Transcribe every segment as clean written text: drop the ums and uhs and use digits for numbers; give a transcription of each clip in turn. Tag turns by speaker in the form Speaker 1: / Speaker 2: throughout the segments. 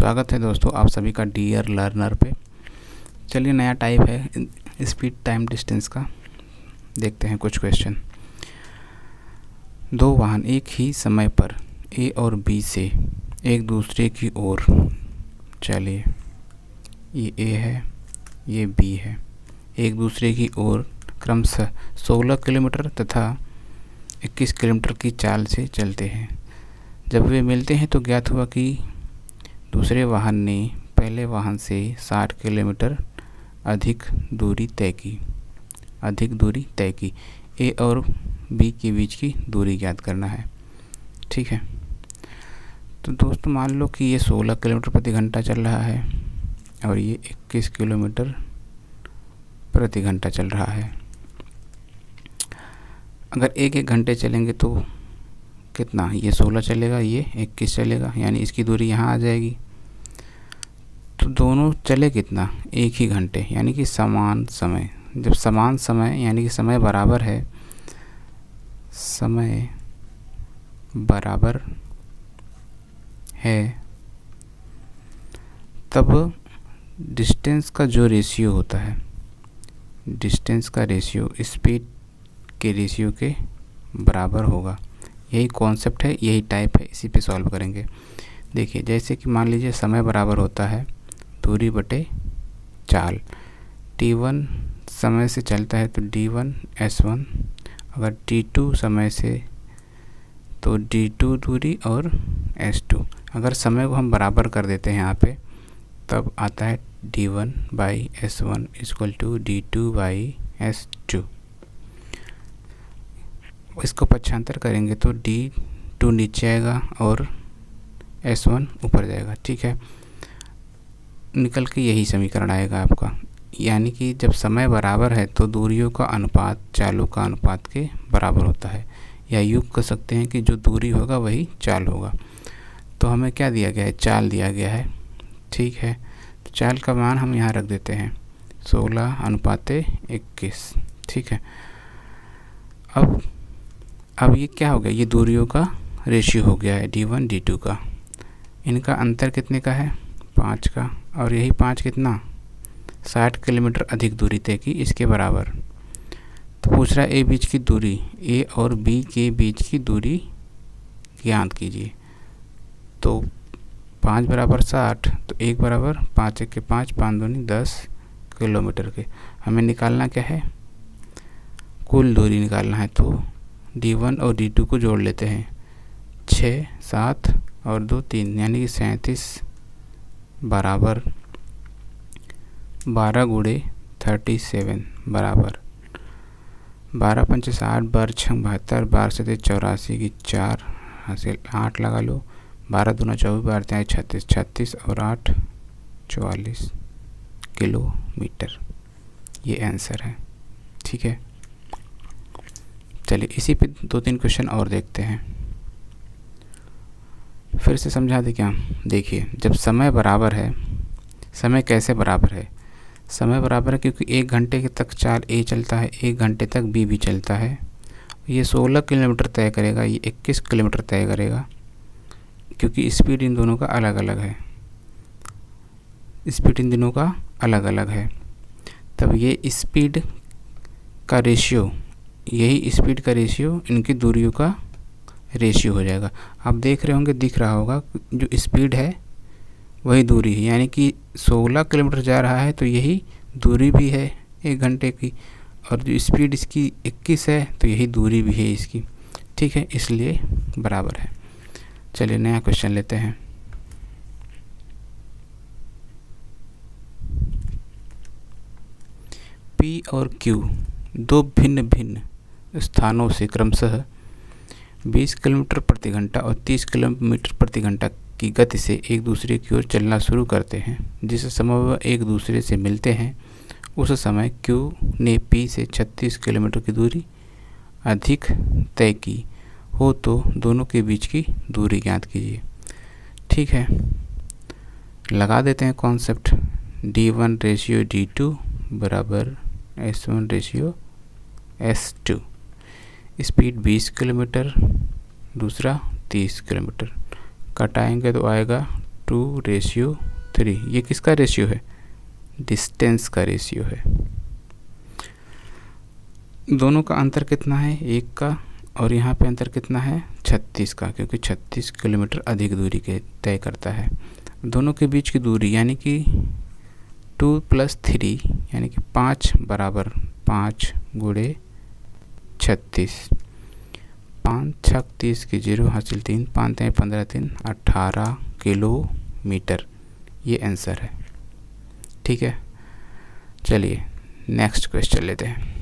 Speaker 1: स्वागत है दोस्तों आप सभी का डियर लर्नर पे। चलिए नया टाइप है स्पीड टाइम डिस्टेंस का, देखते हैं कुछ क्वेश्चन। दो वाहन एक ही समय पर ए और बी से एक दूसरे की ओर, चलिए ये ए है ये बी है, एक दूसरे की ओर क्रमशः 16 किलोमीटर तथा 21 किलोमीटर की चाल से चलते हैं। जब वे मिलते हैं तो ज्ञात हुआ कि दूसरे वाहन ने पहले वाहन से 60 किलोमीटर अधिक दूरी तय की। ए और बी के बीच की दूरी ज्ञात करना है। ठीक है, तो दोस्तों मान लो कि ये 16 किलोमीटर प्रति घंटा चल रहा है और ये 21 किलोमीटर प्रति घंटा चल रहा है। अगर एक घंटे चलेंगे तो कितना, ये 16 चलेगा ये 21 चलेगा, यानी इसकी दूरी यहाँ आ जाएगी। तो दोनों चले कितना, एक ही घंटे, यानी कि समान समय। जब समान समय यानी कि समय बराबर है तब डिस्टेंस का जो रेशियो होता है, डिस्टेंस का रेशियो स्पीड के रेशियो के बराबर होगा। यही कॉन्सेप्ट है, यही टाइप है, इसी पे सॉल्व करेंगे। देखिए जैसे कि मान लीजिए समय बराबर होता है दूरी बटे चाल। t1 समय से चलता है तो d1 s1, अगर t2 समय से तो d2 दूरी और s2। अगर समय को हम बराबर कर देते हैं यहाँ पे तब आता है d1 by s1 equal to d2 by s2। इसको पक्षांतर करेंगे तो d2 नीचे आएगा और s1 ऊपर जाएगा। ठीक है, निकल के यही समीकरण आएगा आपका, यानी कि जब समय बराबर है तो दूरियों का अनुपात चालों का अनुपात के बराबर होता है, या यूँ कह सकते हैं कि जो दूरी होगा वही चाल होगा। तो हमें क्या दिया गया है, चाल दिया गया है। ठीक है, तो चाल का मान हम यहाँ रख देते हैं 16:21। ठीक है, अब ये क्या हो गया, ये दूरियों का रेशियो हो गया है d1 d2 का। इनका अंतर कितने का है, 5 का, और यही 5 कितना 60 किलोमीटर अधिक दूरी तय की, इसके बराबर। तो पूछ रहा है ए बीच की दूरी, ए और बी के बीच की दूरी ज्ञात कीजिए। तो 5 बराबर 60, तो 1 बराबर 5 1 के 5 5 दूनी 10 किलोमीटर के। हमें निकालना क्या है, कुल दूरी निकालना है। तो d1 और d2 को जोड़ लेते हैं, 6 7 और 2 3, यानी कि 37 बराबर 12 गुणे 37 बराबर 12 पंचे 60 12 छंग 72 12 से 84 की 4 हासिल 8 लगा लो, 12 दूना 24 12 तेईस 36 36 और 8 44 किलोमीटर, ये आंसर है। ठीक है, चलिए इसी पे 2-3 क्वेश्चन और देखते हैं, फिर से समझा दें क्या। देखिए जब समय बराबर है, समय कैसे बराबर है, समय बराबर है क्योंकि 1 घंटे तक चाल ए चलता है, 1 घंटे तक बी भी चलता है। ये 16 किलोमीटर तय करेगा, ये 21 किलोमीटर तय करेगा, क्योंकि स्पीड इन दोनों का अलग अलग है, स्पीड इन दोनों का अलग अलग है। तब ये स्पीड का रेशियो, यही स्पीड का रेशियो इनकी दूरियों का रेशियो हो जाएगा। आप देख रहे होंगे, दिख रहा होगा, जो स्पीड है वही दूरी है, यानी कि 16 किलोमीटर जा रहा है तो यही दूरी भी है 1 घंटे की, और जो स्पीड इसकी 21 है तो यही दूरी भी है इसकी। ठीक है, इसलिए बराबर है। चलिए नया क्वेश्चन लेते हैं। P और Q दो भिन्न भिन्न स्थानों से क्रमशः 20 किलोमीटर प्रति घंटा और 30 किलोमीटर प्रति घंटा की गति से एक दूसरे की ओर चलना शुरू करते हैं। जिस समय वह एक दूसरे से मिलते हैं उस समय Q ने P से 36 किलोमीटर की दूरी अधिक तय की हो तो दोनों के बीच की दूरी ज्ञात कीजिए। ठीक है, लगा देते हैं कॉन्सेप्ट, d1 रेशियो d2 बराबर s1 ratio s2। Speed 20 kilometre, दूसरा 30 किलोमीटर, कटाएंगे तो आएगा 2:3। ये किसका रेशियो है? डिस्टेंस का रेशियो है। दोनों का अंतर कितना है? 1 का, और यहाँ पे अंतर कितना है? 36 का, क्योंकि 36 किलोमीटर अधिक दूरी के तय करता है। दोनों के बीच की दूरी यानी कि 2 + 3 यानी कि 5 बराबर 5 × 36। 5 × 6 = 30 की 0 हासिल 3, 5 × 15 3 18 किलोमीटर। ये आंसर है। ठीक है, चलिए नेक्स्ट क्वेश्चन लेते हैं।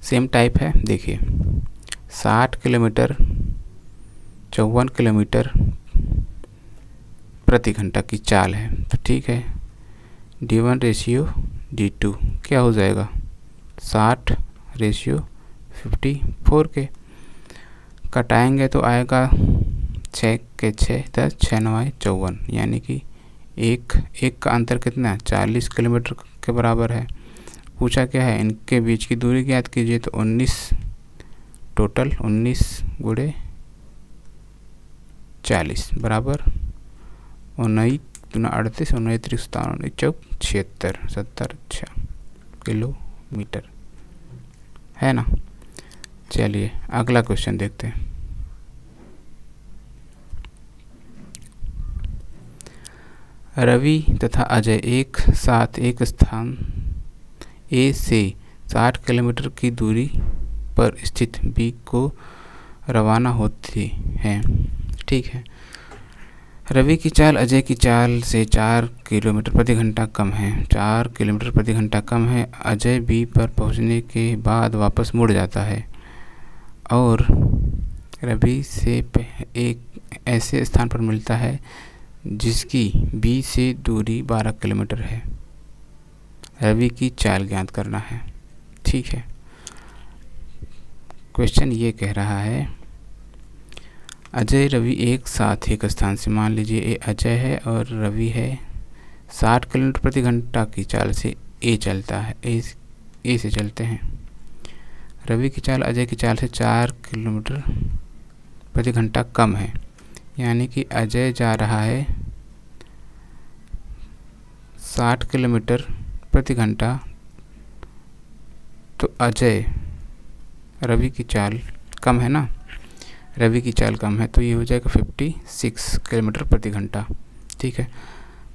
Speaker 1: सेम टाइप है, देखिए 60 किलोमीटर 54 किलोमीटर प्रति घंटा की चाल है। तो ठीक है, d1:d2 क्या हो जाएगा? 60:54 के। कटाएंगे तो आएगा 6 के 6 10 6 9 54, यानी कि एक का अंतर कितना है? 40 किलोमीटर के बराबर है। पूछा क्या है? इनके बीच की दूरी ज्ञात कीजिए। तो 19 टोटल 19 × 40 बराबर 19 दूना 38 19 3 57 चौक 76 70 किलोमीटर है ना। चलिए अगला क्वेश्चन देखते हैं। रवि तथा अजय एक साथ एक स्थान ए से 60 किलोमीटर की दूरी पर स्थित बी को रवाना होते हैं। ठीक है, रवि की चाल अजय की चाल से 4 किलोमीटर प्रति घंटा कम है। 4 किलोमीटर प्रति घंटा कम है। अजय बी पर पहुंचने के बाद वापस मुड़ जाता है और रवि से एक ऐसे स्थान पर मिलता है जिसकी बी से दूरी 12 किलोमीटर है। रवि की चाल ज्ञात करना है। ठीक है, क्वेश्चन ये कह रहा है अजय रवि एक साथ एक स्थान से, मान लीजिए ए अजय है और रवि है, 60 किलोमीटर प्रति घंटा की चाल से ए चलता है, ए से चलते हैं। रवि की चाल अजय की चाल से 4 किलोमीटर प्रति घंटा कम है, यानी कि अजय जा रहा है 60 किलोमीटर प्रति घंटा। तो अजय रवि की चाल कम है ना, रवि की चाल कम है, तो ये हो जाएगा 56 किलोमीटर प्रति घंटा। ठीक है,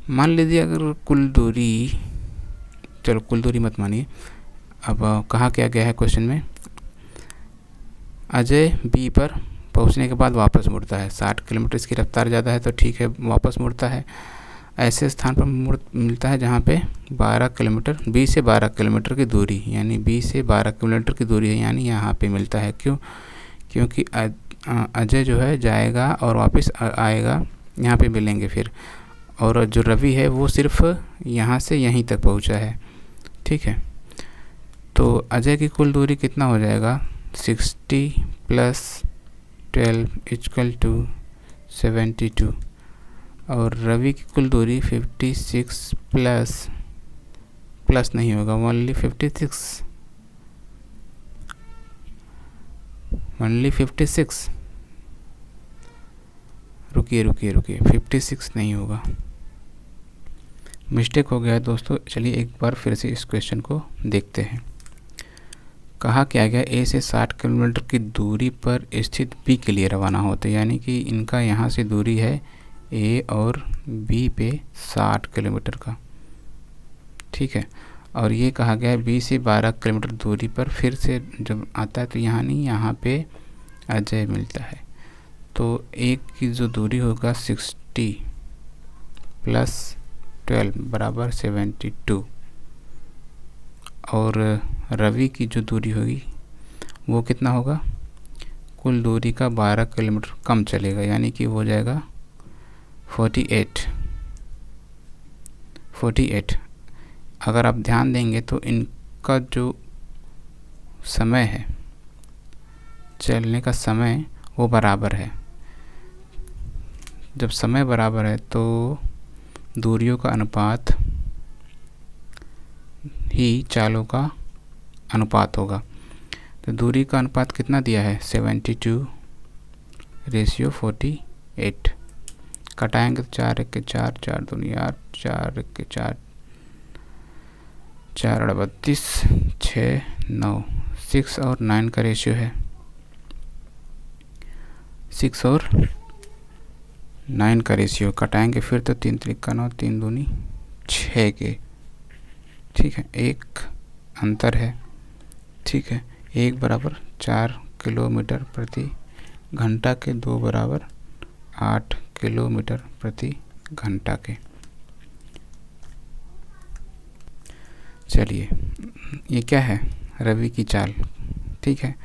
Speaker 1: मान लीजिए अगर कुल दूरी, चलो कुल दूरी मत मानिए, अब कहा क्या गया है क्वेश्चन में, अजय बी पर पहुंचने के बाद वापस मुड़ता है। 60 किलोमीटर इसकी रफ्तार ज़्यादा है तो ठीक है, वापस मुड़ता है। ऐसे स्थान पर मिलता है जहाँ पे 12 किलोमीटर, बी से 12 किलोमीटर की दूरी, यानी बी से 12 किलोमीटर की दूरी है, यानी यहाँ पे मिलता है। क्यों? क्योंकि अजय जो है जाएगा और वापस आएगा, यहाँ पे मिलेंगे फिर। और जो रवि है वो सिर्फ यहाँ से यहीं तक पहुँचा है। ठीक है, तो अजय की कुल दूरी कितना हो जाएगा? 60 + 12 = 72, और रवि की कुल दूरी 56 प्लस नहीं होगा, ओनली 56, रुकिए 56 नहीं होगा, मिस्टेक हो गया है दोस्तों। चलिए एक बार फिर से इस क्वेश्चन को देखते हैं। कहा क्या गया? ए से 60 किलोमीटर की दूरी पर स्थित बी के लिए रवाना होते, यानी कि इनका यहाँ से दूरी है ए और बी पे 60 किलोमीटर का। ठीक है, और ये कहा गया है बी से 12 किलोमीटर दूरी पर फिर से जब आता है तो यहाँ नहीं, यहाँ पे अजय मिलता है। तो एक की जो दूरी होगा 60 + 12 बराबर 72, और रवि की जो दूरी होगी वो कितना होगा? कुल दूरी का 12 किलोमीटर कम चलेगा, यानी कि हो जाएगा 48। अगर आप ध्यान देंगे तो इनका जो समय है, चलने का समय, वो बराबर है। जब समय बराबर है तो दूरियों का अनुपात ही चालों का अनुपात होगा। तो दूरी का अनुपात कितना दिया है? 72 रेशियो 48। कटाएंगे तो 4 1 के 4, 4 दूनी 8, 4 1 के 4, 4 32, 6 9, 6 और 9 का रेशियो है। 6 और 9 का रेशियो कटाएंगे फिर तो 3 3 का 9, 3 दूनी 6 के। ठीक है, एक अंतर है। ठीक है, 1 बराबर 4 किलोमीटर प्रति घंटा के, 2 बराबर 8 किलोमीटर प्रति घंटा के। चलिए, ये क्या है? रवि की चाल। ठीक है,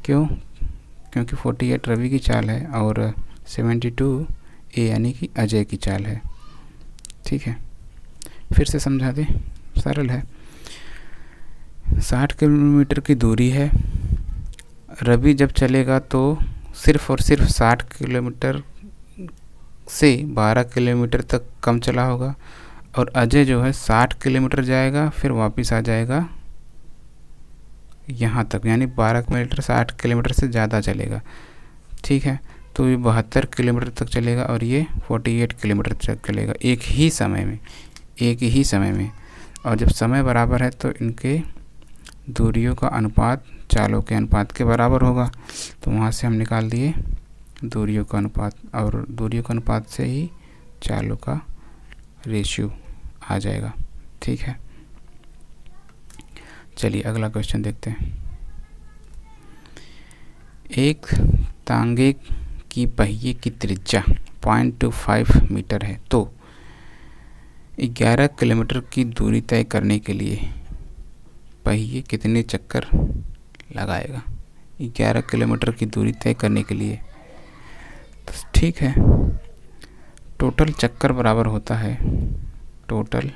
Speaker 1: क्योंकि 48 रवि की चाल है और 72 ए यानी कि अजय की चाल है। ठीक है, फिर से समझा दें, सरल है। 60 किलोमीटर की दूरी है। रवि जब चलेगा तो सिर्फ और सिर्फ 60 किलोमीटर से 12 किलोमीटर तक कम चला होगा, और अजय जो है 60 किलोमीटर जाएगा फिर वापस आ जाएगा यहाँ तक, यानी 12 किलोमीटर 60 किलोमीटर से ज़्यादा चलेगा। ठीक है, तो ये 72 किलोमीटर तक चलेगा और ये 48 किलोमीटर तक चलेगा एक ही समय में। और जब समय बराबर है तो इनके दूरियों का अनुपात चालों के अनुपात के बराबर होगा। तो वहाँ से हम निकाल दिए दूरियों का अनुपात, और दूरियों का अनुपात से ही चालों का रेशियो आ जाएगा। ठीक है, चलिए अगला क्वेश्चन देखते हैं। एक तांगे की पहिए की त्रिज्या 0.25 मीटर है, तो 11 किलोमीटर की दूरी तय करने के लिए पहिए कितने चक्कर लगाएगा? 11 किलोमीटर की दूरी तय करने के लिए, तो ठीक है, टोटल चक्कर बराबर होता है, टोटल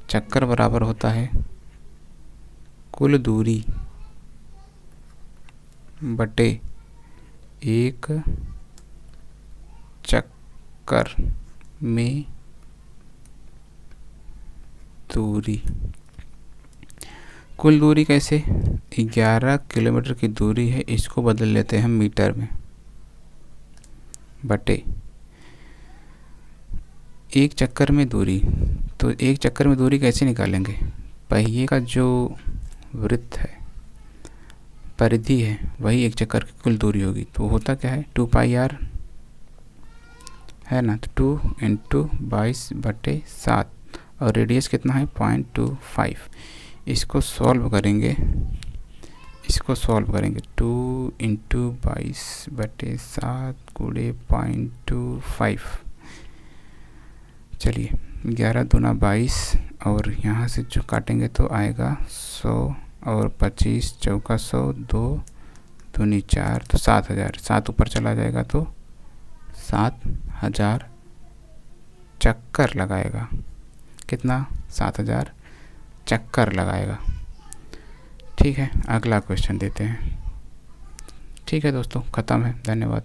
Speaker 1: चक्कर बराबर होता है कुल दूरी बटे एक चक्कर में दूरी। कुल दूरी कैसे? 11 किलोमीटर की दूरी है, इसको बदल लेते हैं मीटर में, बटे एक चक्कर में दूरी। तो एक चक्कर में दूरी कैसे निकालेंगे? पहिए का जो वृत्त है, परिधि है, वही एक चक्कर की कुल दूरी होगी। तो होता क्या है, 2πr है ना, तो 2 × 22/7, और रेडियस कितना है 0.25। इसको सॉल्व करेंगे 2 × 22/7 × 0.25। चलिए, 11 दूना 22, और यहाँ से जो काटेंगे तो आएगा 100, और 25 चौका 100, 2 दूनी 4, तो 7000। 7 ऊपर चला जाएगा तो 7000 चक्कर लगाएगा। कितना? 7000 चक्कर लगाएगा। ठीक है, अगला क्वेश्चन देते हैं। ठीक है दोस्तों, ख़त्म है। धन्यवाद।